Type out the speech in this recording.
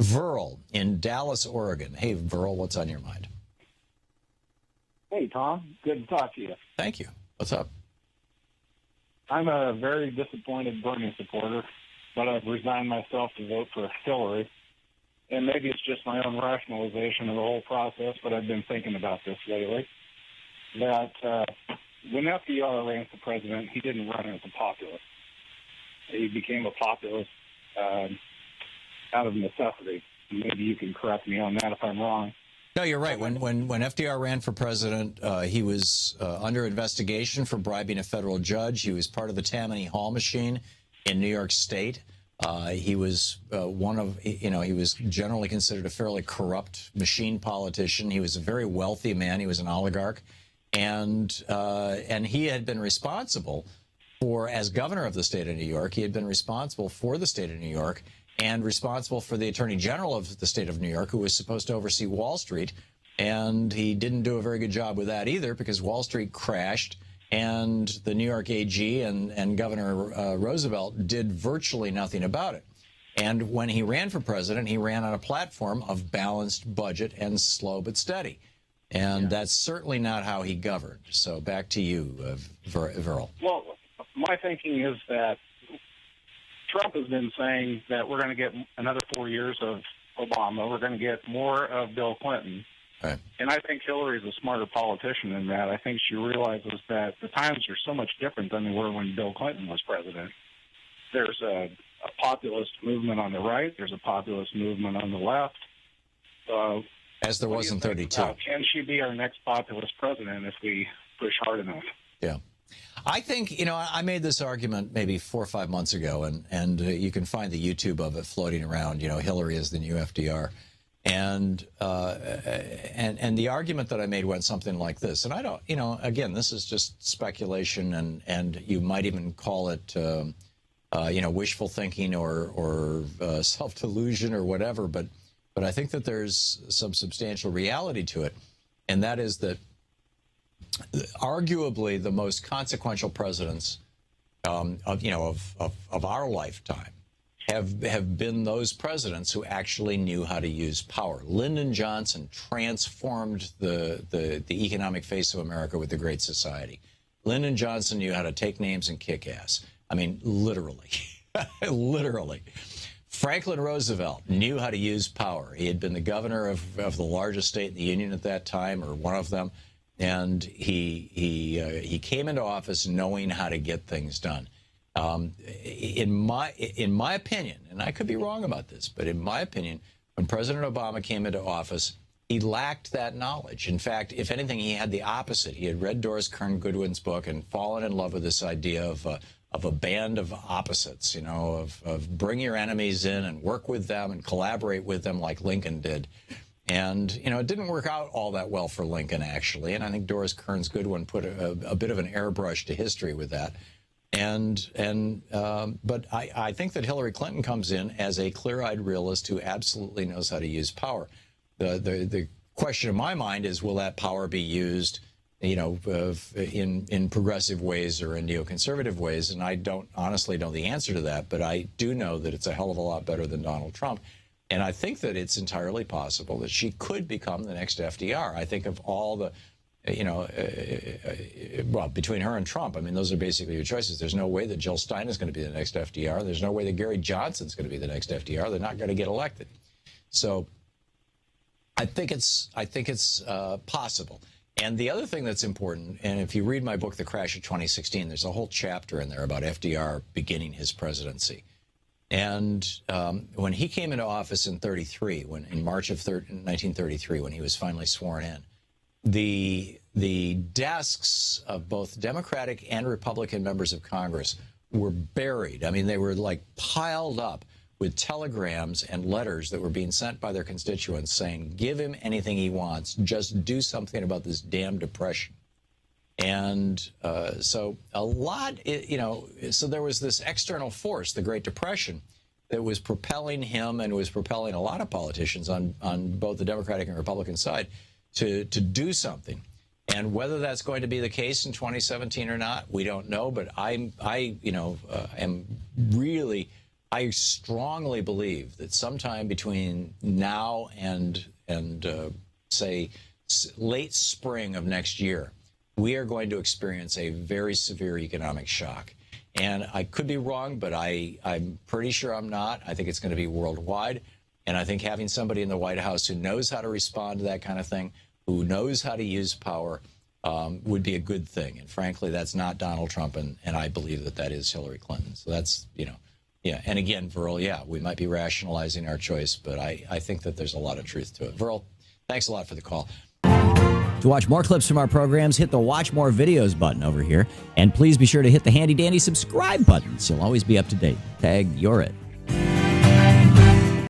Verle in Dallas, Oregon. Hey, Verle, what's on your mind? Hey, Tom. Good to talk to you. Thank you. What's up? I'm a very disappointed Bernie supporter, but I've resigned myself to vote for Hillary. And maybe it's just my own rationalization of the whole process, but I've been thinking about this lately. That when FDR ran for president, he didn't run as a populist. He became a populist out of necessity. Maybe you can correct me on that if I'm wrong. No, you're right. When FDR ran for president, he was under investigation for bribing a federal judge. He was part of the Tammany Hall machine in New York State. He was he was generally considered a fairly corrupt machine politician. He was a very wealthy man. He was an oligarch. And he had been responsible for, as governor of the state of New York, he had been responsible for the state of New York and responsible for the attorney general of the state of New York, who was supposed to oversee Wall Street. And he didn't do a very good job with that either, because Wall Street crashed and the New York AG and Governor Roosevelt did virtually nothing about it. And when he ran for president, he ran on a platform of balanced budget and slow but steady. And that's certainly not how he governed. So back to you, Verle. Well, my thinking is that Trump has been saying that we're going to get another 4 years of Obama. We're going to get more of Bill Clinton. Right. And I think Hillary's a smarter politician than that. I think she realizes that the times are so much different than they were when Bill Clinton was president. There's a populist movement on the right. There's a populist movement on the left. As there was in 32. Can she be our next populist president if we push hard enough? Yeah. I think, I made this argument maybe 4 or 5 months ago, and you can find the YouTube of it floating around. Hillary is the new FDR. And the argument that I made went something like this. And I don't, again, this is just speculation, and you might even call it, wishful thinking or self-delusion or whatever. But I think that there's some substantial reality to it, and that is that arguably the most consequential presidents of our lifetime have been those presidents who actually knew how to use power. Lyndon Johnson transformed the economic face of America with the Great Society. Lyndon Johnson knew how to take names and kick ass. I mean, literally, literally. Franklin Roosevelt knew how to use power. He had been the governor of the largest state in the Union at that time, or one of them, and he came into office knowing how to get things done. In my opinion, and I could be wrong about this, but in my opinion, when President Obama came into office, he lacked that knowledge. In fact, if anything, he had the opposite. He had read Doris Kearns Goodwin's book and fallen in love with this idea of a band of opposites, of bring your enemies in and work with them and collaborate with them like Lincoln did. And, it didn't work out all that well for Lincoln, actually. And I think Doris Kearns Goodwin put a bit of an airbrush to history with that. But I think that Hillary Clinton comes in as a clear-eyed realist who absolutely knows how to use power. The question in my mind is, will that power be used, in progressive ways or in neoconservative ways? And I don't honestly know the answer to that, but I do know that it's a hell of a lot better than Donald Trump. And I think that it's entirely possible that she could become the next FDR. I think of all the, well, between her and Trump, I mean, those are basically your choices. There's no way that Jill Stein is going to be the next FDR. There's no way that Gary Johnson's going to be the next FDR. They're not going to get elected. So I think it's possible. And the other thing that's important, and if you read my book, The Crash of 2016, there's a whole chapter in there about FDR beginning his presidency. And when he came into office in in March of 1933, when he was finally sworn in, the desks of both Democratic and Republican members of Congress were buried. I mean, they were like piled up with telegrams and letters that were being sent by their constituents saying, give him anything he wants, just do something about this damn depression. And so a lot, so there was this external force, the Great Depression, that was propelling him and was propelling a lot of politicians on both the Democratic and Republican side to do something. And whether that's going to be the case in 2017 or not, we don't know. But I am really I strongly believe that sometime between now and say late spring of next year, we are going to experience a very severe economic shock. And I could be wrong, but I'm pretty sure I'm not. I think it's going to be worldwide. And I think having somebody in the White House who knows how to respond to that kind of thing, who knows how to use power, would be a good thing. And frankly, that's not Donald Trump, and I believe that that is Hillary Clinton. So that's, yeah. And again, Verle, yeah, we might be rationalizing our choice, but I think that there's a lot of truth to it. Verle, thanks a lot for the call. To watch more clips from our programs, hit the Watch More Videos button over here. And please be sure to hit the handy-dandy subscribe button so you'll always be up to date. Tag, you're it.